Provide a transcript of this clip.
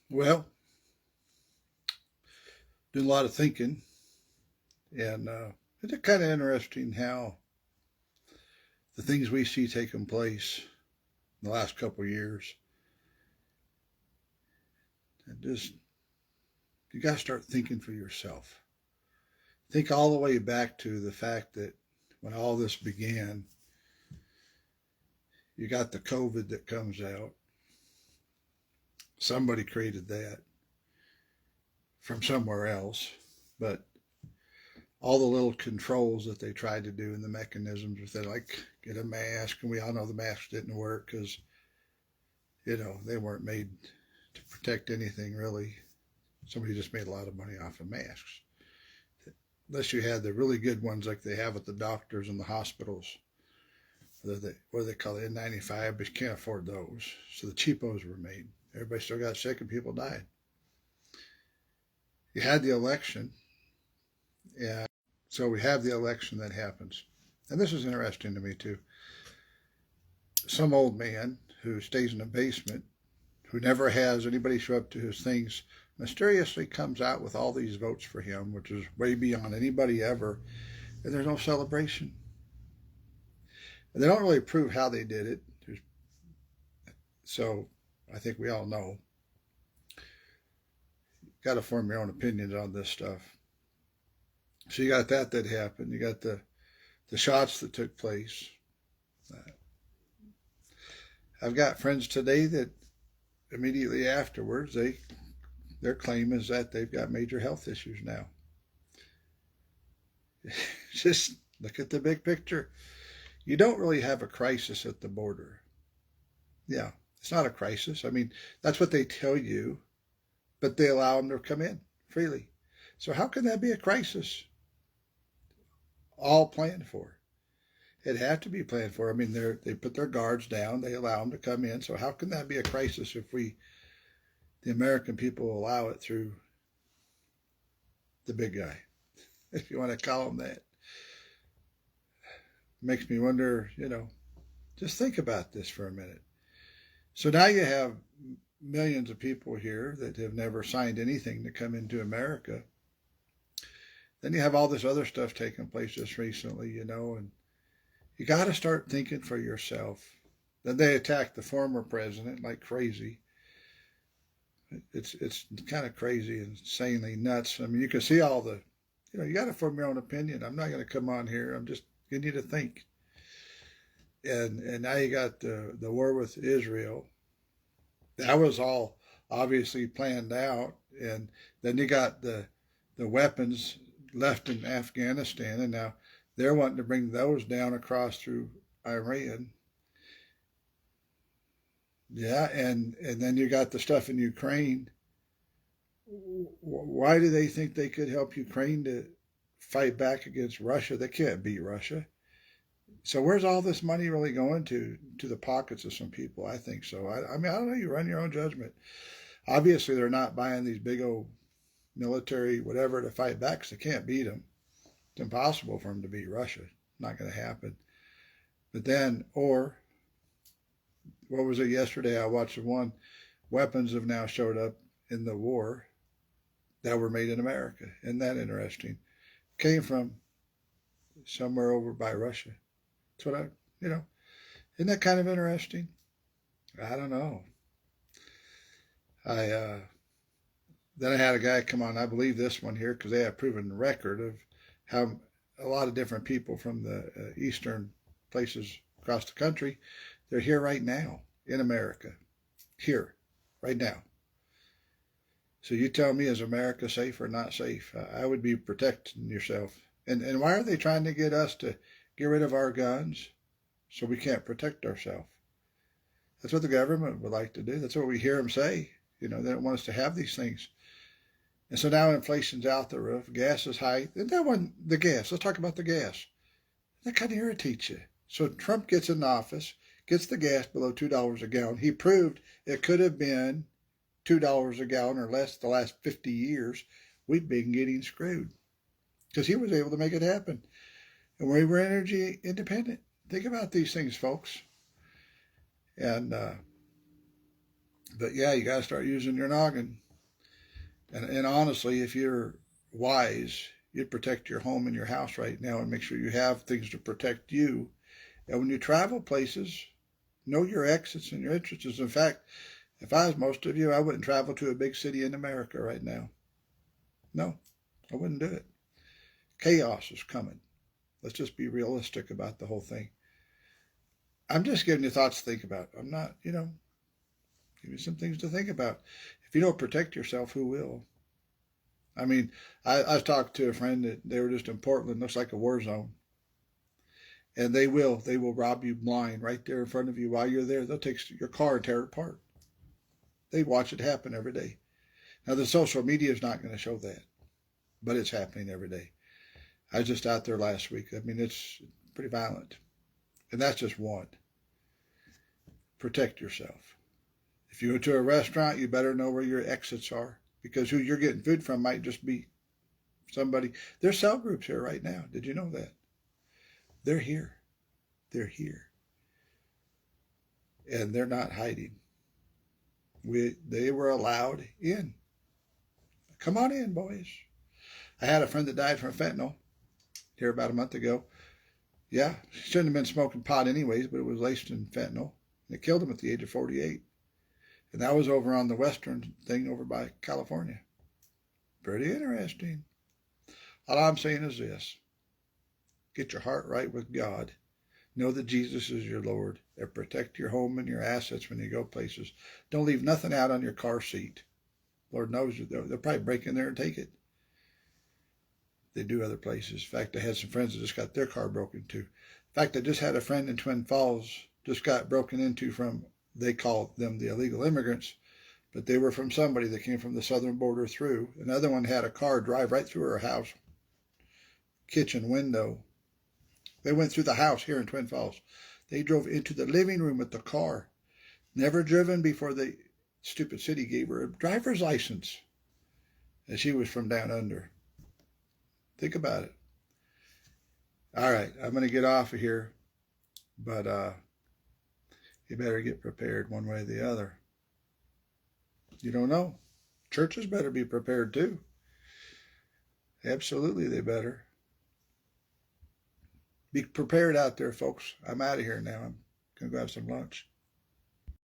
Well, doing a lot of thinking, and it's kind of interesting how the things we see taking place in the last couple of years, and just you got to start thinking for yourself. Think all the way back to the fact that when all this began, you got the COVID that comes out. Somebody created that from somewhere else, but all the little controls that they tried to do and the mechanisms, if they like get a mask, and we all know the masks didn't work because they weren't made to protect anything really. Somebody just made a lot of money off of masks. Unless you had the really good ones like they have at the doctors and the hospitals, what do they call it, N95, but you can't afford those. So the cheapos were made. Everybody still got sick and people died. You had the election, and so we have the election that happens. And this is interesting to me too. Some old man who stays in a basement, who never has anybody show up to his things, mysteriously comes out with all these votes for him, which is way beyond anybody ever, and there's no celebration. And they don't really prove how they did it. So I think we all know. Got to form your own opinions on this stuff. So you got that happened. You got the shots that took place. I've got friends today that immediately afterwards, their claim is that they've got major health issues now. Just look at the big picture. You don't really have a crisis at the border. Yeah, it's not a crisis. I mean, that's what they tell you, but they allow them to come in freely. So how can that be a crisis? All planned for. It had to be planned for. I mean, they put their guards down. They allow them to come in. So how can that be a crisis if the American people, allow it through the big guy, if you want to call him that? Makes me wonder, just think about this for a minute. So now you have millions of people here that have never signed anything to come into America. Then you have all this other stuff taking place just recently, and you got to start thinking for yourself. Then they attacked the former president like crazy. It's kind of crazy, insanely nuts. I mean, you can see all the, you got to form your own opinion. I'm not going to come on here. I'm just getting you to think. And now you got the war with Israel. That was all obviously planned out. And then you got the weapons left in Afghanistan, and now they're wanting to bring those down across through Iran. Yeah, and then you got the stuff in Ukraine. Why do they think they could help Ukraine to fight back against Russia? They can't beat Russia. So where's all this money really going to the pockets of some people? I think so. I mean, I don't know. You run your own judgment. Obviously, they're not buying these big old military whatever to fight back because they can't beat them. It's impossible for them to beat Russia. Not going to happen. But then, or what was it yesterday? I watched one. Weapons have now showed up in the war that were made in America. Isn't that interesting? Came from somewhere over by Russia. That's what isn't that kind of interesting? I don't know. Then I had a guy come on, I believe this one here, because they have proven record of how a lot of different people from the eastern places across the country, they're here right now in America. Here, right now. So you tell me, is America safe or not safe? I would be protecting yourself. And why are they trying to get us to get rid of our guns so we can't protect ourselves? That's what the government would like to do. That's what we hear them say. They don't want us to have these things. And so now inflation's out the roof. Gas is high. And that one, the gas. Let's talk about the gas. That kind of irritates you. So Trump gets in office, gets the gas below $2 a gallon. He proved it could have been $2 a gallon or less the last 50 years. We've been getting screwed because he was able to make it happen. And we were energy independent. Think about these things, folks. And But yeah, you got to start using your noggin. And honestly, if you're wise, you'd protect your home and your house right now and make sure you have things to protect you. And when you travel places, know your exits and your entrances. In fact, if I was most of you, I wouldn't travel to a big city in America right now. No, I wouldn't do it. Chaos is coming. Let's just be realistic about the whole thing. I'm just giving you thoughts to think about. I'm not, give you some things to think about. If you don't protect yourself, who will? I mean, I was talking to a friend that they were just in Portland, looks like a war zone. And they will rob you blind right there in front of you while you're there. They'll take your car and tear it apart. They watch it happen every day. Now, the social media is not going to show that, but it's happening every day. I was just out there last week. I mean, it's pretty violent. And that's just one. Protect yourself. If you go to a restaurant, you better know where your exits are, because who you're getting food from might just be somebody. There's cell groups here right now. Did you know that? They're here. They're here. And they're not hiding. They were allowed in. Come on in, boys. I had a friend that died from fentanyl here about a month ago. Yeah, shouldn't have been smoking pot anyways, but it was laced in fentanyl. And it killed him at the age of 48. And that was over on the western thing over by California. Pretty interesting. All I'm saying is this. Get your heart right with God. Know that Jesus is your Lord. And protect your home and your assets when you go places. Don't leave nothing out on your car seat. Lord knows they'll probably break in there and take it. They do other places. In fact, I had some friends that just got their car broken into. In fact, I just had a friend in Twin Falls just got broken into from, they call them the illegal immigrants, but they were from somebody that came from the southern border through. Another one had a car drive right through her house, kitchen window. They went through the house here in Twin Falls. They drove into the living room with the car. Never driven before the stupid city gave her a driver's license. And she was from down under. Think about it. All right, I'm going to get off of here. But you better get prepared one way or the other. You don't know. Churches better be prepared too. Absolutely, they better. Be prepared out there, folks. I'm out of here now. I'm going to go have some lunch.